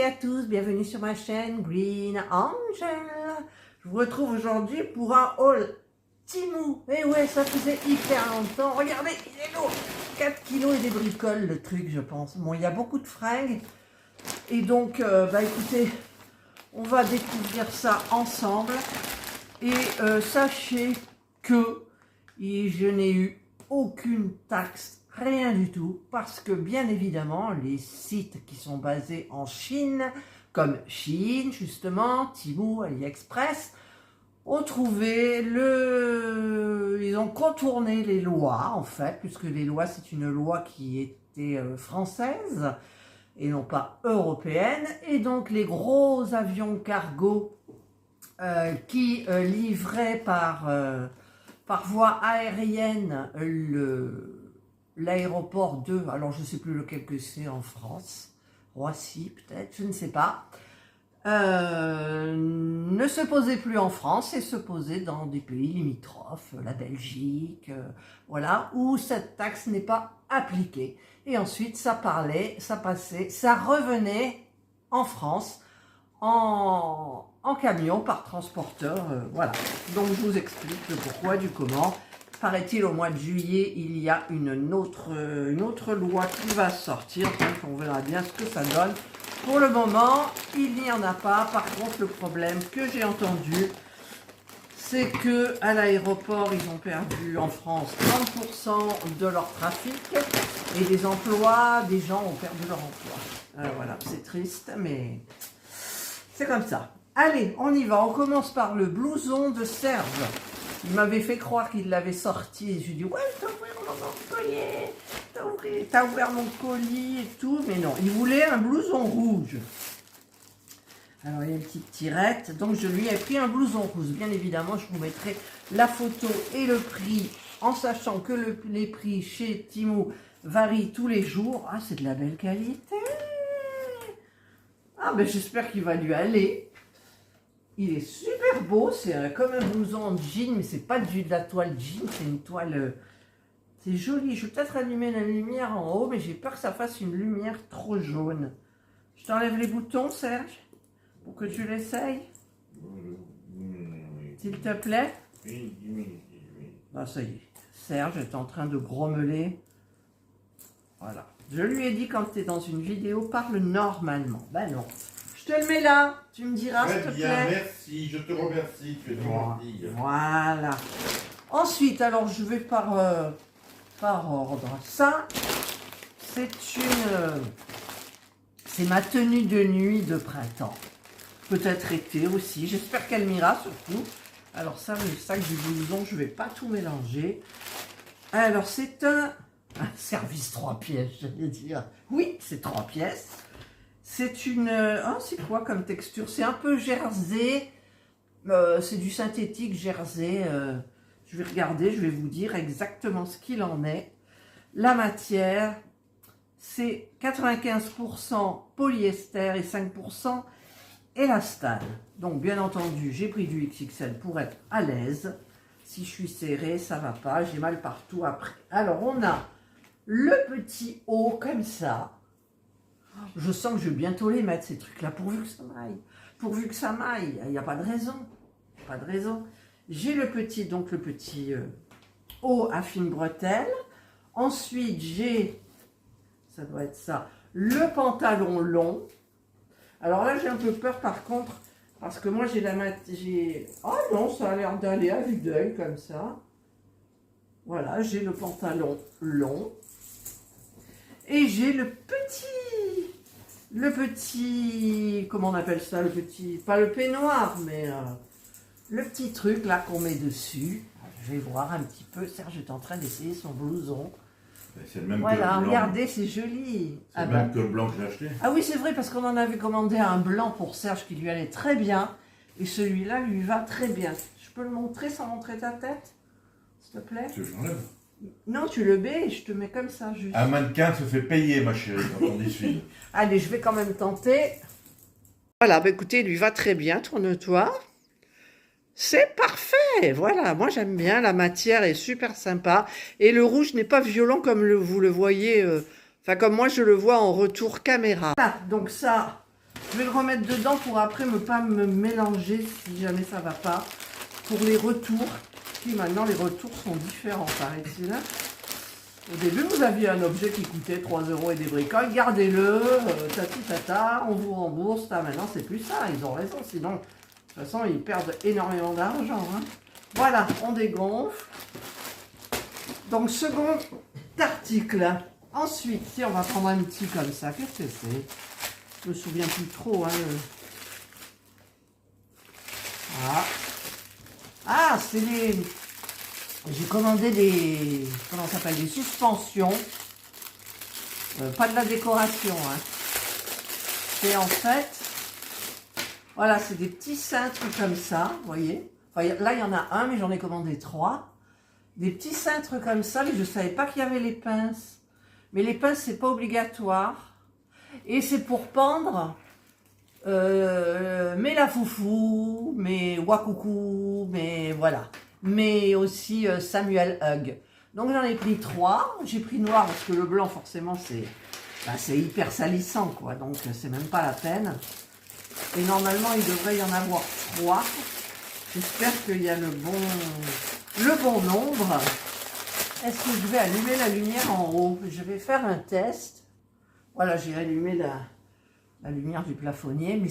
et à tous, bienvenue sur ma chaîne Green Angel. Je vous retrouve aujourd'hui pour un haul Temu. Et ouais, ça faisait hyper longtemps. Regardez, il est lourd. 4 kilos et des bricoles le truc, je pense. Bon, il y a beaucoup de fringues. Et donc, écoutez, on va découvrir ça ensemble. Et sachez que je n'ai eu aucune taxe. Rien du tout, parce que bien évidemment, les sites qui sont basés en Chine, comme Shein justement, Temu, AliExpress, ont trouvé ils ont contourné les lois en fait, puisque les lois, c'est une loi qui était française et non pas européenne, et donc les gros avions cargo qui livraient par voie aérienne l'aéroport de, alors je ne sais plus lequel que c'est en France, Roissy peut-être, je ne sais pas, ne se posait plus en France et se posait dans des pays limitrophes, la Belgique, voilà, où cette taxe n'est pas appliquée. Et ensuite ça passait, ça revenait en France en camion par transporteur, voilà. Donc je vous explique le pourquoi du comment. Paraît-il, au mois de juillet, il y a une autre loi qui va sortir, donc on verra bien ce que ça donne. Pour le moment, il n'y en a pas. Par contre, le problème que j'ai entendu, c'est que à l'aéroport, ils ont perdu en France 30% de leur trafic et des emplois, des gens ont perdu leur emploi. Voilà, c'est triste, mais c'est comme ça. Allez, on y va. On commence par le blouson de Serge. Il m'avait fait croire qu'il l'avait sorti et je lui ai dit « Ouais, t'as ouvert mon collier, t'as ouvert mon colis et tout. » Mais non, il voulait un blouson rouge. Alors, il y a une petite tirette. Donc, je lui ai pris un blouson rouge. Bien évidemment, je vous mettrai la photo et le prix en sachant que les prix chez Temu varient tous les jours. Ah, c'est de la belle qualité. Ah, ben j'espère qu'il va lui aller. Il est super beau, c'est comme un blouson en jean, mais c'est pas de la toile jean, c'est une toile... c'est joli, je vais peut-être allumer la lumière en haut, mais j'ai peur que ça fasse une lumière trop jaune. Je t'enlève les boutons, Serge, pour que tu l'essayes. S'il te plaît. Ah, ça y est, Serge est en train de grommeler. Voilà. Je lui ai dit, quand tu es dans une vidéo, parle normalement. Ben non. Je te le mets là, tu me diras s'il te plaît. Très bien, merci, je te remercie, tu es gentil. Voilà. Ensuite, alors je vais par ordre. Ça, c'est ma tenue de nuit de printemps. Peut-être été aussi, j'espère qu'elle m'ira surtout. Alors ça, le sac du blouson, je ne vais pas tout mélanger. Alors c'est un service 3 pièces, j'allais dire. Oui, c'est 3 pièces. C'est une... oh, c'est quoi comme texture? C'est un peu jersey. C'est du synthétique jersey. Je vais regarder, je vais vous dire exactement ce qu'il en est. La matière, c'est 95% polyester et 5% élastane. Donc, bien entendu, j'ai pris du XXL pour être à l'aise. Si je suis serrée, ça va pas. J'ai mal partout après. Alors, on a le petit haut comme ça. Je sens que je vais bientôt les mettre, ces trucs-là, pourvu que ça m'aille. Pourvu que ça m'aille, il n'y a pas de raison. Pas de raison. J'ai le petit haut à fine bretelle. Ensuite, j'ai, ça doit être ça, le pantalon long. Alors là, j'ai un peu peur par contre, parce que moi, oh non, ça a l'air d'aller à vue d'œil, comme ça. Voilà, j'ai le pantalon long. Et j'ai le petit, comment on appelle ça, pas le peignoir, mais le petit truc là qu'on met dessus. Je vais voir un petit peu, Serge est en train d'essayer son blouson. C'est le même voilà, que le blanc. Regardez, c'est joli. C'est le même que le blanc que j'ai acheté. Ah oui, c'est vrai, parce qu'on en avait commandé un blanc pour Serge qui lui allait très bien. Et celui-là lui va très bien. Je peux le montrer sans montrer ta tête, s'il te plaît? Tu veux que j'enlève? Non, tu le mets et je te mets comme ça, juste. Un mannequin se fait payer, ma chérie, quand on essuie. Allez, je vais quand même tenter. Voilà, écoutez, il lui va très bien, tourne-toi. C'est parfait, voilà, moi j'aime bien, la matière est super sympa. Et le rouge n'est pas violent comme vous le voyez, enfin comme moi je le vois en retour caméra. Voilà, donc ça, Je vais le remettre dedans pour après ne pas me mélanger si jamais ça va pas. Pour les retours. Puis maintenant, les retours sont différents, paraît-il. Au début, vous aviez un objet qui coûtait 3 € et des bricoles. Gardez-le, tati tata, on vous rembourse. Ah, maintenant, c'est plus ça. Ils ont raison. Sinon, de toute façon, ils perdent énormément d'argent. Hein. Voilà, on dégonfle. Donc, second article. Ensuite, si on va prendre un petit comme ça, qu'est-ce que c'est? Je me souviens plus trop. Hein. Voilà. Ah, c'est les... J'ai commandé des... Comment ça s'appelle? Des suspensions. Pas de la décoration. Hein. C'est en fait... Voilà, c'est des petits cintres comme ça, vous voyez. Enfin, là, il y en a un, mais j'en ai commandé 3. Des petits cintres comme ça, mais je ne savais pas qu'il y avait les pinces. Mais les pinces, c'est pas obligatoire. Et c'est pour pendre... mais la foufou, mais wakoukou, mais voilà. Mais aussi Samuel Hug. Donc j'en ai pris 3. J'ai pris noir parce que le blanc, forcément, c'est hyper salissant, quoi. Donc c'est même pas la peine. Et normalement, il devrait y en avoir 3. J'espère qu'il y a le bon nombre. Est-ce que je vais allumer la lumière en haut? Je vais faire un test. Voilà, j'ai allumé la lumière du plafonnier, mais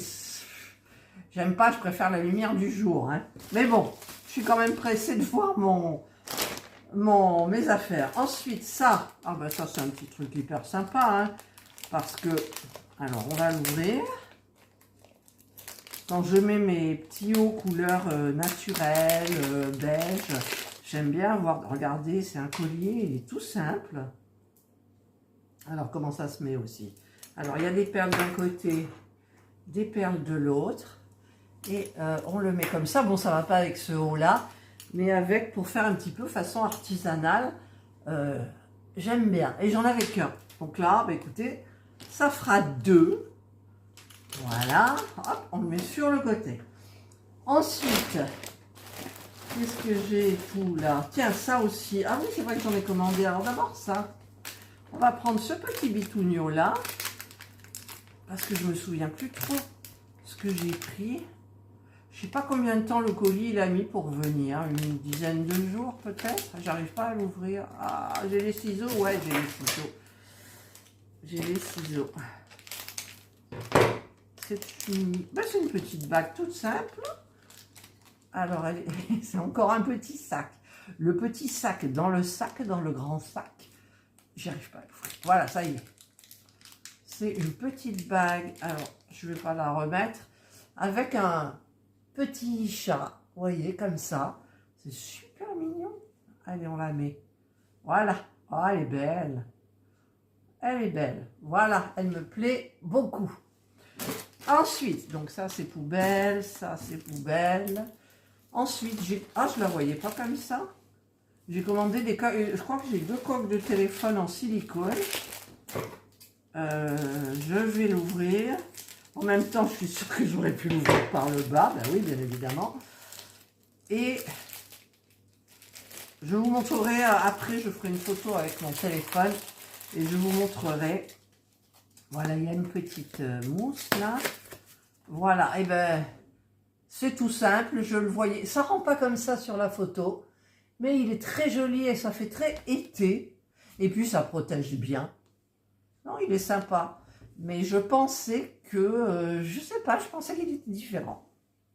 j'aime pas, je préfère la lumière du jour. Hein. Mais bon, je suis quand même pressée de voir mes affaires. Ensuite, ça, ah ben ça c'est un petit truc hyper sympa, hein, parce que, alors on va l'ouvrir. Quand je mets mes petits hauts couleurs naturelles, beige, j'aime bien avoir, regardez, c'est un collier, il est tout simple. Alors comment ça se met aussi? Alors, il y a des perles d'un côté, des perles de l'autre. Et on le met comme ça. Bon, ça ne va pas avec ce haut-là. Mais avec, pour faire un petit peu façon artisanale, j'aime bien. Et j'en avais qu'un. Donc là, bah, écoutez, ça fera 2. Voilà. Hop, on le met sur le côté. Ensuite, qu'est-ce que j'ai tout là? Tiens, ça aussi. Ah oui, c'est vrai que j'en ai commandé. Alors d'abord, ça. On va prendre ce petit bitounio-là. Parce que je me souviens plus trop ce que j'ai pris. Je sais pas combien de temps le colis il a mis pour venir. Une dizaine de jours peut-être. J'arrive pas à l'ouvrir. Ah, j'ai les ciseaux. Ouais, j'ai les ciseaux. J'ai les ciseaux. C'est une petite bague toute simple. Alors, c'est encore un petit sac. Le petit sac, dans le grand sac. J'y arrive pas à l'ouvrir. Voilà, ça y est. C'est une petite bague, alors je ne vais pas la remettre, avec un petit chat, vous voyez, comme ça. C'est super mignon. Allez, on la met. Voilà. Oh, elle est belle. Elle est belle. Voilà, elle me plaît beaucoup. Ensuite, donc ça c'est poubelle, ça c'est poubelle. Ensuite, je la voyais pas comme ça. J'ai commandé des coques, je crois que j'ai 2 coques de téléphone en silicone. Je vais l'ouvrir. En même temps, je suis sûre que j'aurais pu l'ouvrir par le bas. Ben oui, bien évidemment. Et je vous montrerai, après, je ferai une photo avec mon téléphone. Et je vous montrerai. Voilà, il y a une petite mousse là. Voilà, et ben, c'est tout simple. Je le voyais. Ça rend pas comme ça sur la photo. Mais il est très joli et ça fait très été. Et puis, ça protège bien. Non, il est sympa. Mais je pensais que... je sais pas, je pensais qu'il était différent.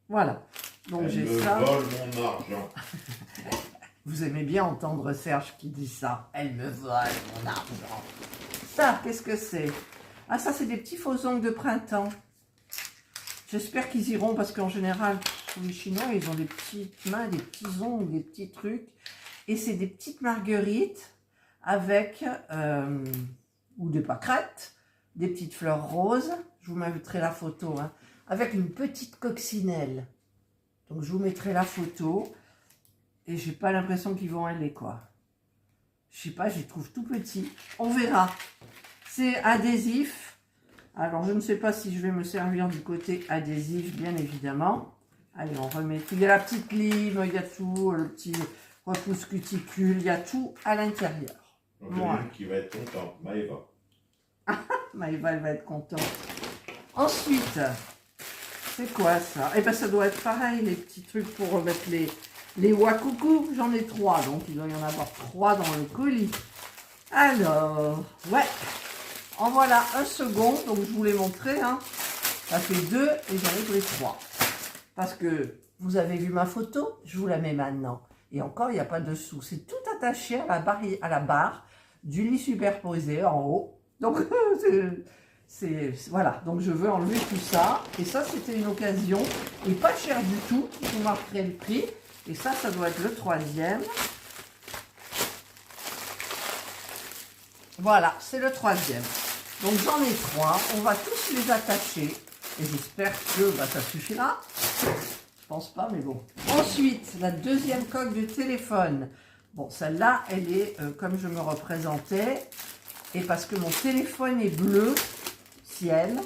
Voilà. Donc j'ai ça. Elle me vole mon argent. Vous aimez bien entendre Serge qui dit ça. Elle me vole mon argent. Ça, qu'est-ce que c'est? Ah, ça, c'est des petits faux ongles de printemps. J'espère qu'ils iront parce qu'en général, les Chinois, ils ont des petites mains, des petits ongles, des petits trucs. Et c'est des petites marguerites avec... ou des pâquerettes, des petites fleurs roses. Je vous mettrai la photo, hein, avec une petite coccinelle. Donc, je vous mettrai la photo. Et j'ai pas l'impression qu'ils vont aller, quoi. Je sais pas, je les trouve tout petits. On verra. C'est adhésif. Alors, je ne sais pas si je vais me servir du côté adhésif, bien évidemment. Allez, on remet tout. Il y a la petite lime, il y a tout, le petit repousse cuticule, il y a tout à l'intérieur. Donc, il y en a une qui va être contente, Maëva. Maëva, elle va être contente. Ensuite, c'est quoi ça? Eh ben ça doit être pareil, les petits trucs pour remettre les wakoukou. J'en ai 3, donc il doit y en avoir 3 dans le colis. Alors, ouais, en voilà un second, donc je vous l'ai montré, hein. Ça fait 2 et j'arrive les 3. Parce que vous avez vu ma photo, je vous la mets maintenant. Et encore, il n'y a pas de dessous. C'est tout attaché à la barre du lit superposé en haut. Donc, voilà. Donc, je veux enlever tout ça. Et ça, c'était une occasion. Et pas cher du tout. Je vous marquerai le prix. Et ça doit être le 3e. Voilà, c'est le 3e. Donc, j'en ai 3. On va tous les attacher. Et j'espère que ça suffira. Je pense pas, mais bon. Ensuite, la 2e coque de téléphone. Bon, celle-là, elle est comme je me représentais. Et parce que mon téléphone est bleu, ciel.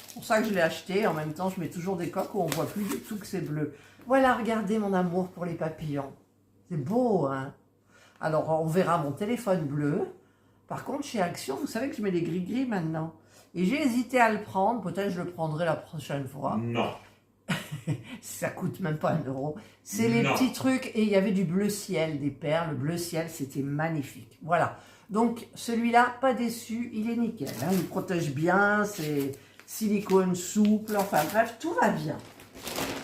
C'est pour ça que je l'ai acheté. En même temps, je mets toujours des coques où on voit plus du tout que c'est bleu. Voilà, regardez mon amour pour les papillons. C'est beau, hein? Alors, on verra mon téléphone bleu. Par contre, chez Action, vous savez que je mets les gris-gris maintenant. Et j'ai hésité à le prendre. Peut-être je le prendrai la prochaine fois. Non. Ça coûte même pas 1 €. C'est les petits trucs. Et il y avait du bleu ciel, des perles. Le bleu ciel, c'était magnifique. Voilà. Donc, celui-là, pas déçu. Il est nickel. Hein. Il protège bien. C'est silicone souple. Enfin, bref, tout va bien.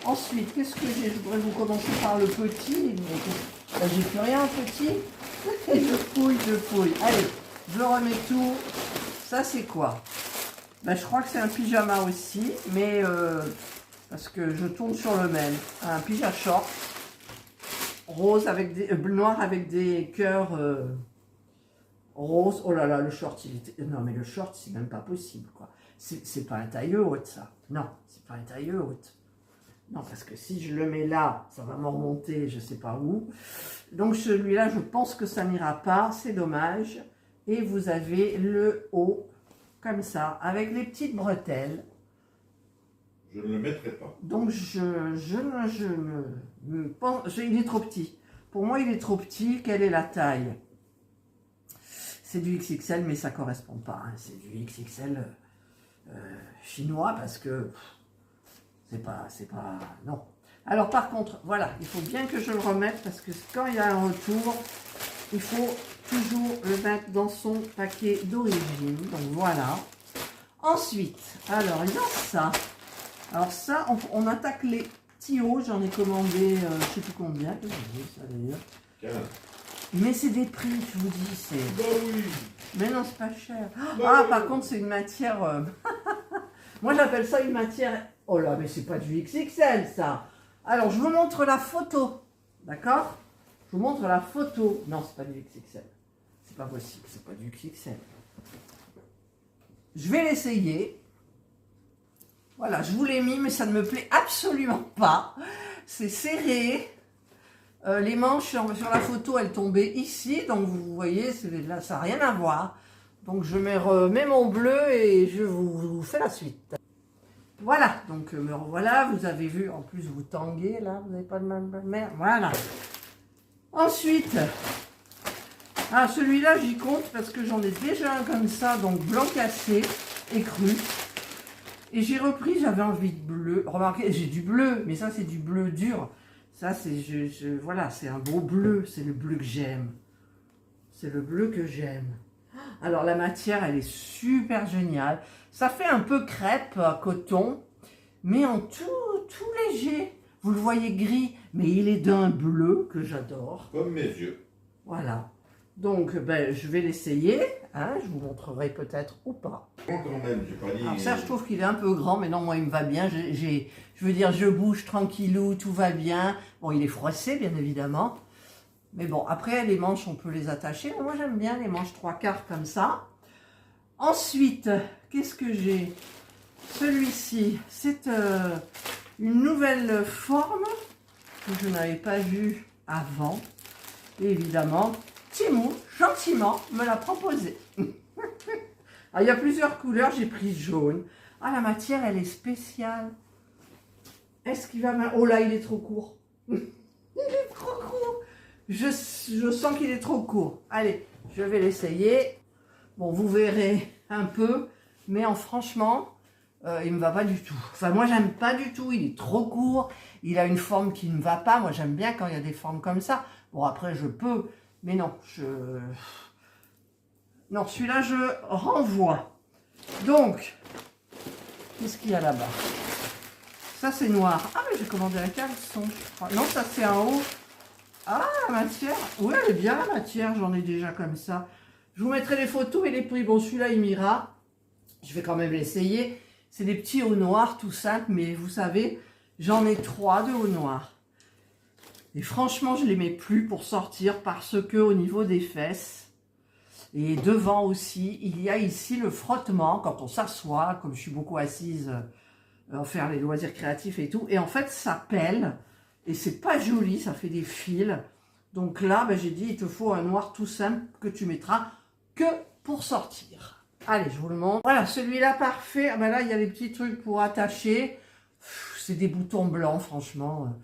Ensuite, qu'est-ce que j'ai? Je voudrais vous commencer par le petit. J'ai plus rien, petit. Je fouille. Allez, je remets tout. Ça, c'est quoi? Ben, je crois que c'est un pyjama aussi, mais parce que je tourne sur le même. Un pyjama short, rose avec des noir avec des cœurs roses. Oh là là, le short, il était... Non, mais le short, c'est même pas possible, quoi. C'est pas un taille haute, ça. Non, c'est pas un taille haute. Non, parce que si je le mets là, ça va me remonter, je sais pas où. Donc, celui-là, je pense que ça n'ira pas. C'est dommage. Et vous avez le haut comme ça, avec les petites bretelles. Je ne le mettrai pas. Donc, il est trop petit. Pour moi, il est trop petit. Quelle est la taille? C'est du XXL, mais ça ne correspond pas. Hein. C'est du XXL chinois, parce que c'est pas... Non. Alors, par contre, voilà, il faut bien que je le remette, parce que quand il y a un retour, il faut toujours le mettre dans son paquet d'origine. Donc voilà. Ensuite, alors il y a ça. Alors ça, on attaque les petits hauts. J'en ai commandé, je ne sais plus combien. Qu'est-ce que c'est ça d'ailleurs? Mais c'est des prix, je vous dis. C'est. Bah oui. Mais non, c'est pas cher. Bah oui. Par contre, c'est une matière. Moi, j'appelle ça une matière. Oh là, mais c'est pas du XXL ça. Alors, je vous montre la photo. D'accord? Je vous montre la photo. Non, c'est pas du XXL. C'est pas possible, c'est pas du XXL. Je vais l'essayer. Voilà, je vous l'ai mis, mais ça ne me plaît absolument pas. C'est serré. Les manches sur la photo, elles tombaient ici. Donc, vous voyez, là, ça n'a rien à voir. Donc, je remets mon bleu et je vous fais la suite. Voilà, donc me revoilà. Vous avez vu, en plus, vous tanguez, là. Vous n'avez pas de même. Voilà. Ensuite, celui-là, j'y compte parce que j'en ai déjà un comme ça, donc blanc cassé et cru. Et j'ai repris, j'avais envie de bleu. Remarquez, j'ai du bleu, mais ça, c'est du bleu dur. Ça, c'est voilà, c'est un beau bleu. C'est le bleu que j'aime. C'est le bleu que j'aime. Alors, la matière, elle est super géniale. Ça fait un peu crêpe, coton, mais en tout léger. Vous le voyez gris, mais il est d'un bleu que j'adore. Comme mes yeux. Voilà. Donc, ben, je vais l'essayer. Hein, je vous montrerai peut-être ou pas. Quand même, j'ai pas dit... Alors ça, je trouve qu'il est un peu grand, mais non, moi, il me va bien. Je veux dire, je bouge tranquillou, tout va bien. Bon, il est froissé, bien évidemment. Mais bon, après, les manches, on peut les attacher. Mais moi, j'aime bien les manches 3/4 comme ça. Ensuite, qu'est-ce que j'ai? Celui-ci, c'est une nouvelle forme que je n'avais pas vue avant. Et évidemment, Temu, gentiment, me l'a proposé. Alors, il y a plusieurs couleurs, j'ai pris jaune. Ah, la matière, elle est spéciale. Est-ce qu'il va... Oh là, il est trop court. Il est trop court. Je sens qu'il est trop court. Allez, je vais l'essayer. Bon, vous verrez un peu. Mais franchement, il me va pas du tout. Enfin, moi, j'aime pas du tout. Il est trop court. Il a une forme qui ne me va pas. Moi, j'aime bien quand il y a des formes comme ça. Bon, après, je peux. Mais non, non, celui-là, je renvoie. Donc, qu'est-ce qu'il y a là-bas? Ça, c'est noir. Ah, mais j'ai commandé un caleçon, je crois. Non, ça, c'est en haut. Ah, la matière. Oui, elle est bien, la matière. J'en ai déjà comme ça. Je vous mettrai les photos et les prix. Bon, celui-là, il m'ira. Je vais quand même l'essayer. C'est des petits hauts noirs, tout simples. Mais vous savez, j'en ai 3 de hauts noirs. Et franchement, je ne les mets plus pour sortir parce que au niveau des fesses et devant aussi, il y a ici le frottement quand on s'assoit, comme je suis beaucoup assise faire les loisirs créatifs et tout. Et en fait, ça pèle et c'est pas joli, ça fait des fils. Donc là, ben, j'ai dit, il te faut un noir tout simple que tu mettras que pour sortir. Allez, je vous le montre. Voilà, celui-là parfait. Ah ben là, il y a les petits trucs pour attacher. C'est des boutons blancs, franchement.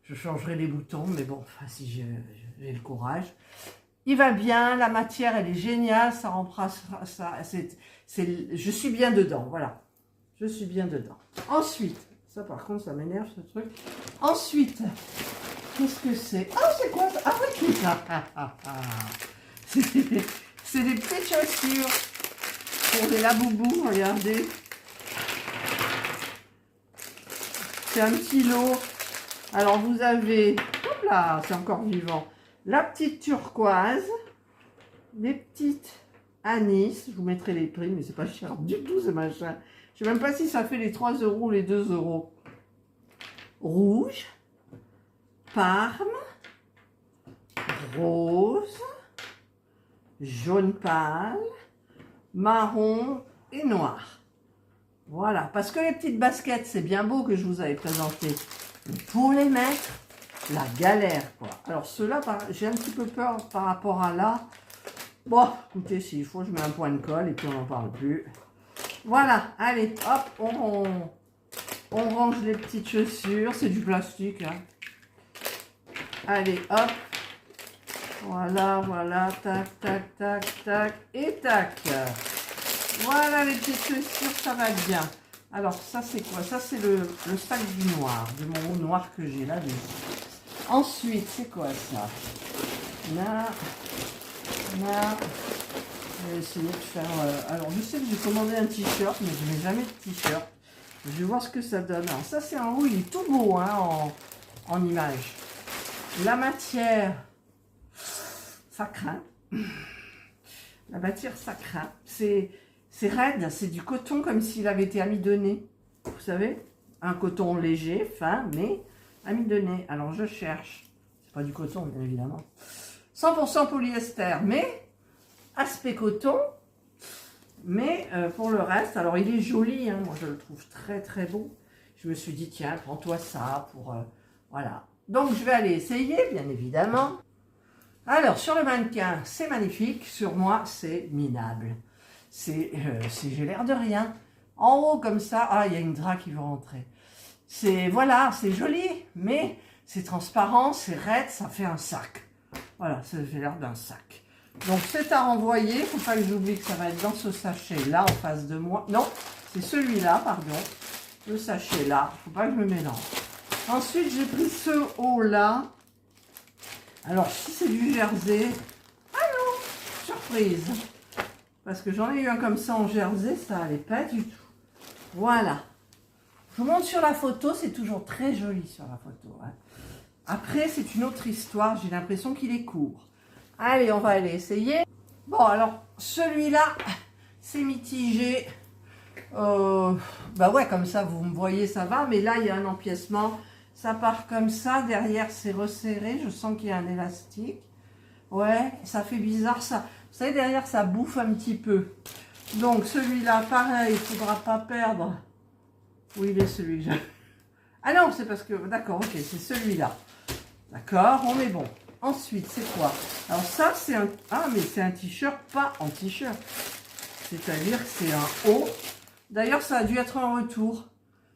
Je changerai les boutons, mais bon, enfin, si j'ai le courage. Il va bien, la matière, elle est géniale, ça remplace ça. Je suis bien dedans, voilà. Je suis bien dedans. Ensuite, ça par contre, ça m'énerve ce truc. Ensuite, qu'est-ce que c'est? Ah, c'est quoi ça? Ah oui, c'est des petites chaussures pour des laboubous, regardez. C'est un petit lot. Alors vous avez, hop là, c'est encore vivant, la petite turquoise, les petites anis, je vous mettrai les prix, mais c'est pas cher du tout ce machin. Je sais même pas si ça fait les 3 € ou les 2 €. Rouge, parme, rose, jaune pâle, marron et noir. Voilà, parce que les petites baskets, c'est bien beau que je vous avais présenté. Mais pour les mettre, la galère, quoi. Alors, ceux-là, j'ai un petit peu peur par rapport à là. Bon, écoutez, s'il faut, je mets un point de colle et puis on n'en parle plus. Voilà, allez, hop, on range les petites chaussures. C'est du plastique, hein. Allez, hop. Voilà, voilà, tac, tac, tac, tac, et tac. Voilà les petites chaussures, ça va bien. Alors, ça, c'est quoi? Ça, c'est le sac du noir, de mon haut noir que j'ai là-dessus. Ensuite, c'est quoi ça? Là, là. Je vais essayer de faire... alors, je sais que j'ai commandé un t-shirt, mais je n'ai jamais de t-shirt. Je vais voir ce que ça donne. Alors, ça, c'est en haut, il est tout beau, hein, en image. La matière, ça craint. La matière, ça craint. C'est raide, c'est du coton comme s'il avait été amidonné. Vous savez, un coton léger, fin, mais amidonné. Alors je cherche. C'est pas du coton, bien évidemment. 100% polyester, mais aspect coton. Mais pour le reste, alors il est joli, hein, moi je le trouve très très beau. Je me suis dit, tiens, prends-toi ça pour... voilà. Donc je vais aller essayer, bien évidemment. Alors sur le mannequin, c'est magnifique. Sur moi, c'est minable. J'ai l'air de rien. En haut, comme ça, ah, il y a une drap qui veut rentrer. Voilà, c'est joli, mais c'est transparent, c'est raide, ça fait un sac. Voilà, ça fait l'air d'un sac. Donc, c'est à renvoyer. Il ne faut pas que j'oublie que ça va être dans ce sachet-là, en face de moi. Non, c'est celui-là, pardon. Le sachet-là. Il ne faut pas que je me mélange. Ensuite, j'ai pris ce haut-là. Alors, si c'est du jersey... Ah non, surprise. Parce que j'en ai eu un comme ça en jersey, ça allait pas du tout. Voilà. Je vous montre sur la photo, c'est toujours très joli sur la photo. Hein. Après, c'est une autre histoire, j'ai l'impression qu'il est court. Allez, on va aller essayer. Bon, alors, celui-là, c'est mitigé. Bah ouais, comme ça, vous me voyez, ça va. Mais là, il y a un empiècement. Ça part comme ça. Derrière, c'est resserré. Je sens qu'il y a un élastique. Ouais, ça fait bizarre, ça. Vous savez, derrière, ça bouffe un petit peu. Donc, celui-là, pareil, il ne faudra pas perdre. Où il est, celui que j'ai? Ah non, c'est parce que... D'accord, ok, c'est celui-là. D'accord, on est bon. Ensuite, c'est quoi? Alors, ça, c'est un... Ah, mais c'est un t-shirt, pas en t-shirt. C'est-à-dire que c'est un haut. D'ailleurs, ça a dû être un retour.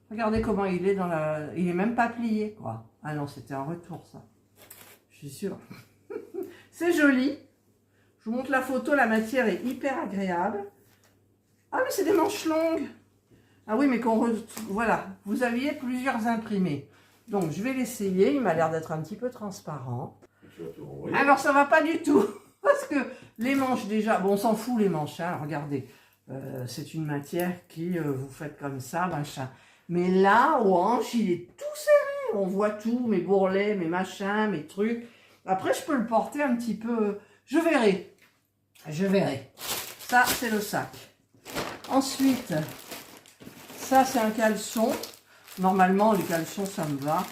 Regardez comment il est dans la... Il est même pas plié, quoi. Ah non, c'était un retour, ça. Je suis sûre. C'est joli. Je vous montre la photo, la matière est hyper agréable. Ah mais c'est des manches longues. Ah oui, mais voilà, vous aviez plusieurs imprimés. Donc, je vais l'essayer. Il m'a l'air d'être un petit peu transparent. Tu vas te renvoyer. Alors, ça va pas du tout. Parce que les manches, déjà... Bon, on s'en fout, les manches. Hein, regardez. C'est une matière qui, vous faites comme ça, machin. Mais là, aux hanches, il est tout serré. On voit tout, mes bourrelets, mes machins, mes trucs. Après, je peux le porter un petit peu... Je verrai. Je verrai. Ça, c'est le sac. Ensuite, ça, c'est un caleçon. Normalement, les caleçons, ça me va.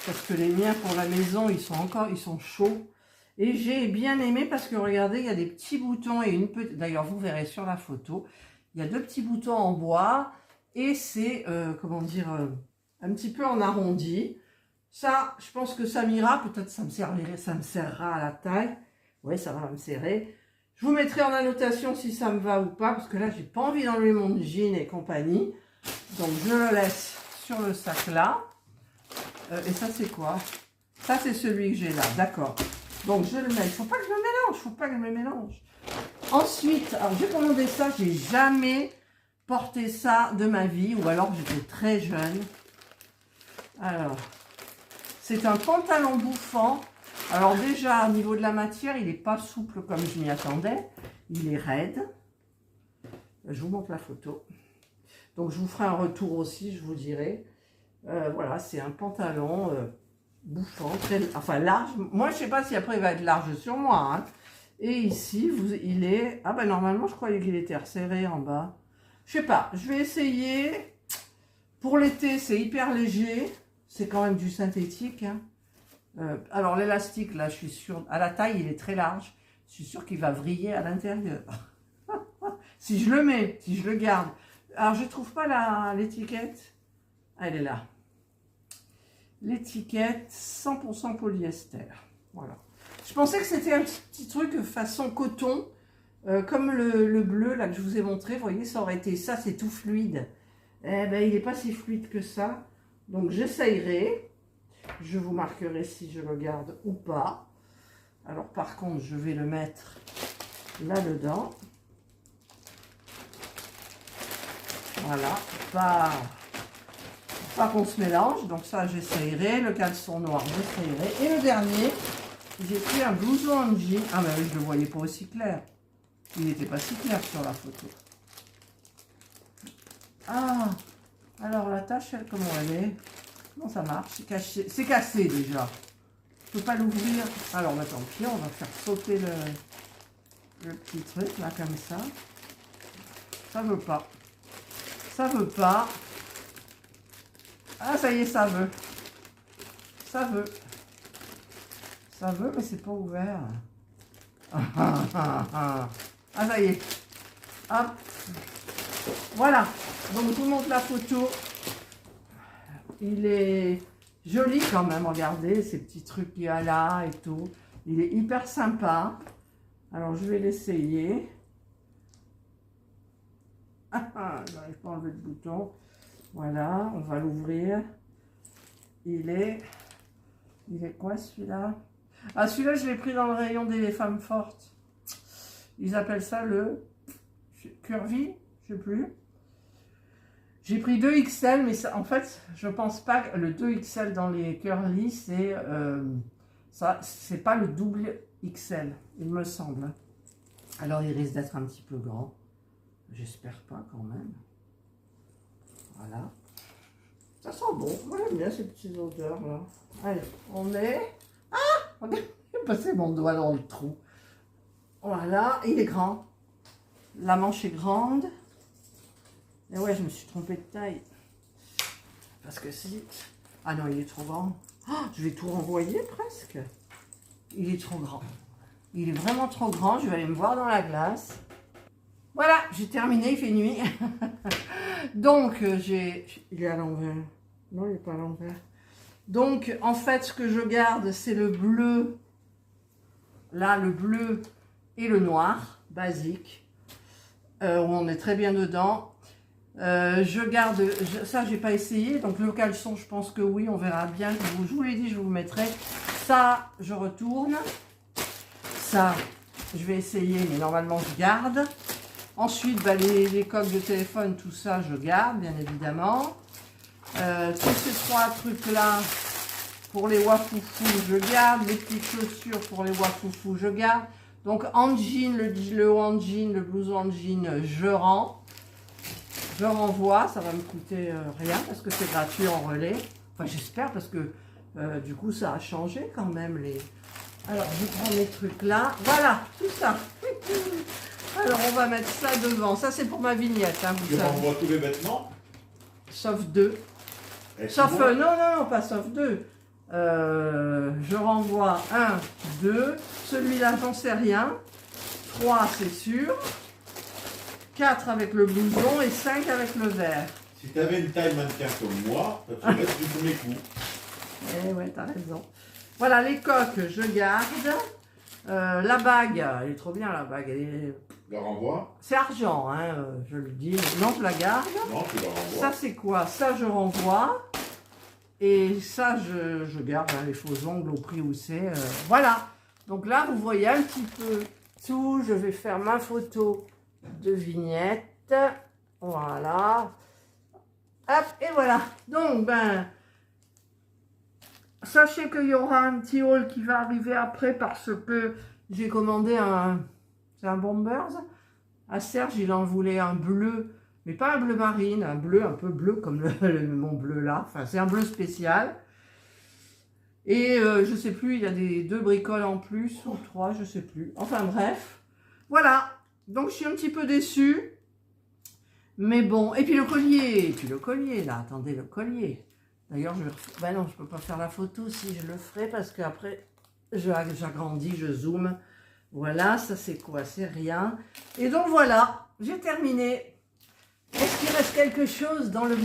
Parce que les miens, pour la maison, ils sont chauds. Et j'ai bien aimé parce que, regardez, il y a des petits boutons et une petite... D'ailleurs, vous verrez sur la photo. Il y a 2 petits boutons en bois. Et c'est, comment dire, un petit peu en arrondi. Ça, je pense que ça m'ira. Peut-être ça me serrera à la taille. Oui, ça va me serrer. Je vous mettrai en annotation si ça me va ou pas. Parce que là, j'ai pas envie d'enlever mon jean et compagnie. Donc, je le laisse sur le sac là. Et ça, c'est quoi? Ça, c'est celui que j'ai là. D'accord. Donc, je le mets. Il faut pas que je le mélange. Faut pas que je me mélange. Ensuite, alors j'ai commandé ça. J'ai jamais porté ça de ma vie. Ou alors, j'étais très jeune. Alors, c'est un pantalon bouffant. Alors déjà, au niveau de la matière, il n'est pas souple comme je m'y attendais. Il est raide. Je vous montre la photo. Donc, je vous ferai un retour aussi, je vous dirai. Voilà, c'est un pantalon bouffant, enfin large. Moi, je ne sais pas si après, il va être large sur moi. Hein. Et ici, il est... Ah ben normalement, je croyais qu'il était resserré en bas. Je sais pas, je vais essayer. Pour l'été, c'est hyper léger. C'est quand même du synthétique. Hein. Alors, l'élastique, là, je suis sûre... À la taille, il est très large. Je suis sûre qu'il va vriller à l'intérieur. Si je le mets, si je le garde. Alors, je ne trouve pas l'étiquette. Ah, elle est là. L'étiquette 100% polyester. Voilà. Je pensais que c'était un petit truc façon coton, comme le bleu là que je vous ai montré. Vous voyez, ça aurait été ça, c'est tout fluide. Eh ben, il n'est pas si fluide que ça. Donc, j'essayerai. Je vous marquerai si je le garde ou pas. Alors, par contre, je vais le mettre là-dedans. Voilà. Pas qu'on se mélange, donc ça j'essayerai, le caleçon noir j'essayerai, et le dernier, j'ai pris un blouson en jean, ah mais je ne le voyais pas aussi clair, il n'était pas si clair sur la photo. Ah, alors la tache, elle, comment elle est? Comment ça marche? C'est cassé déjà, je ne peux pas l'ouvrir, alors bah, tant pis, on va faire sauter le petit truc là comme ça veut pas, ça veut pas. Ah, ça y est, ça veut. Ça veut. Ça veut, mais c'est pas ouvert. Ah, ça y est. Hop. Voilà. Donc, je vous montre la photo. Il est joli quand même. Regardez, ces petits trucs qu'il y a là et tout. Il est hyper sympa. Alors, je vais l'essayer. J'arrive pas à enlever le bouton. Voilà, on va l'ouvrir. Il est quoi celui-là? Ah, celui-là, je l'ai pris dans le rayon des femmes fortes. Ils appellent ça le curvy, je sais plus. J'ai pris 2 XL, mais ça, en fait, je pense pas que le 2 XL dans les curly, c'est pas le double XL, il me semble. Alors, il risque d'être un petit peu grand. J'espère pas quand même. Voilà. Ça sent bon. Moi, j'aime bien ces petites odeurs là. Allez, on met... Ah! Regardez, j'ai passé mon doigt dans le trou. Voilà, il est grand. La manche est grande. Et ouais, je me suis trompée de taille. Parce que si... Ah non, il est trop grand. Oh, je vais tout renvoyer presque. Il est trop grand. Il est vraiment trop grand. Je vais aller me voir dans la glace. Voilà, j'ai terminé, il fait nuit. Donc, il est à l'envers. Non, il n'est pas à l'envers. Donc, en fait, ce que je garde, c'est le bleu. Là, le bleu et le noir, basique. Où on est très bien dedans. Je garde... ça, j'ai pas essayé. Donc, le caleçon, je pense que oui, on verra bien. Je vous l'ai dit, je vous le mettrai. Ça, je retourne. Ça, je vais essayer, mais normalement, je garde. Ensuite, bah, les coques de téléphone, tout ça, je garde, bien évidemment. Tous ces 3 trucs-là, pour les wafoufous, je garde. Les petites chaussures pour les wafoufous, je garde. Donc, en jean, le haut en jean, le blouson en jean, je rends. Je renvoie, ça va me coûter rien parce que c'est gratuit en relais. Enfin, j'espère parce que du coup, ça a changé quand même. Alors, je prends mes trucs là. Voilà, tout ça. Alors, on va mettre ça devant. Ça, c'est pour ma vignette. Hein, Tu renvoies tous les vêtements? Sauf 2. Sauf, non, pas sauf 2. Je renvoie 1, 2. Celui-là, j'en sais rien. 3, c'est sûr. 4 avec le blouson et 5 avec le vert. Si tu avais une taille mannequin comme moi, ça te laisse du premier coup. Eh ouais, t'as raison. Voilà, les coques, je garde. La bague, elle est trop bien, la bague. La renvoie? C'est argent, hein, je le dis. Non, je la garde. Non, tu la renvoies. Ça, c'est quoi? Ça, je renvoie. Et ça, je garde hein, les faux ongles au prix où c'est. Voilà. Donc là, vous voyez un petit peu tout. Je vais faire ma photo de vignette. Voilà. Hop, et voilà. Donc, ben, sachez qu'il y aura un petit haul qui va arriver après parce que j'ai commandé c'est un Bombers. À Serge, il en voulait un bleu, mais pas un bleu marine, un bleu un peu bleu comme mon bleu là. Enfin, c'est un bleu spécial. Et je sais plus, il y a 2 bricoles en plus, ou 3, je sais plus. Enfin bref, voilà. Donc je suis un petit peu déçue. Mais bon, et puis le collier, là, attendez, le collier. D'ailleurs, ben non, je peux pas faire la photo si je le ferai parce qu'après, j'agrandis, je zoome. Voilà, ça c'est quoi? C'est rien. Et donc voilà, j'ai terminé. Est-ce qu'il reste quelque chose dans le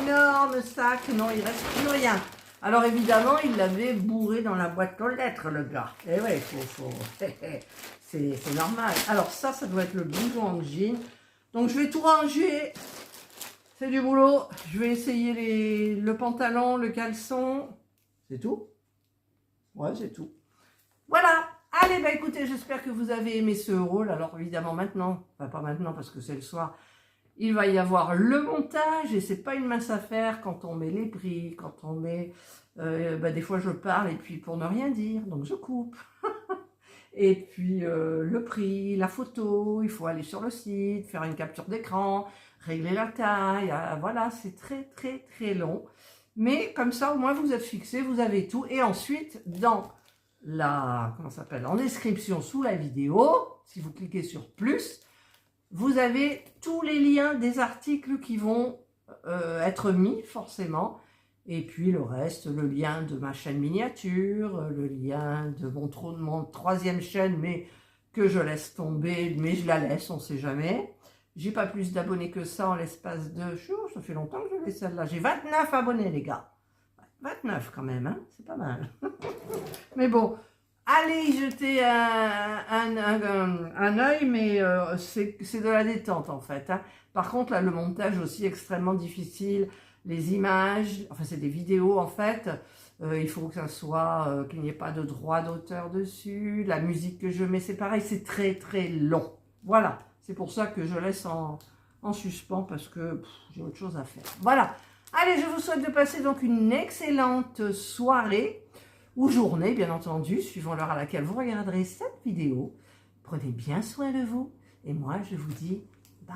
énorme sac? Non, il reste plus rien. Alors évidemment, il l'avait bourré dans la boîte aux lettres, le gars. Eh ouais, c'est normal. Alors ça doit être le blouson en jean. Donc je vais tout ranger. C'est du boulot. Je vais essayer le pantalon, le caleçon. C'est tout? Ouais, c'est tout. Voilà. Allez, bah écoutez, j'espère que vous avez aimé ce haul. Alors évidemment maintenant, enfin pas maintenant parce que c'est le soir, il va y avoir le montage et c'est pas une mince affaire quand on met les prix, quand on met... bah, des fois je parle et puis pour ne rien dire, donc je coupe. Et puis le prix, la photo, il faut aller sur le site, faire une capture d'écran, régler la taille, voilà, c'est très très très long. Mais comme ça, au moins vous êtes fixé, vous avez tout. Et ensuite, dans en description sous la vidéo, si vous cliquez sur plus, vous avez tous les liens des articles qui vont être mis forcément. Et puis le reste, le lien de ma chaîne miniature, le lien de mon 3e chaîne, mais que je laisse tomber, mais je la laisse, on ne sait jamais. J'ai pas plus d'abonnés que ça en l'espace de jours, ça fait longtemps que je fais celle-là. J'ai 29 abonnés, les gars. 29 quand même, hein, c'est pas mal. Mais bon, allez y jeter un œil, mais c'est de la détente en fait. Hein. Par contre, là, le montage aussi extrêmement difficile. Les images, enfin c'est des vidéos en fait, il faut que ça soit, qu'il n'y ait pas de droit d'auteur dessus. La musique que je mets, c'est pareil, c'est très très long. Voilà, c'est pour ça que je laisse en suspens parce que j'ai autre chose à faire. Voilà, allez, je vous souhaite de passer donc une excellente soirée ou journée, bien entendu, suivant l'heure à laquelle vous regarderez cette vidéo. Prenez bien soin de vous et moi je vous dis bye.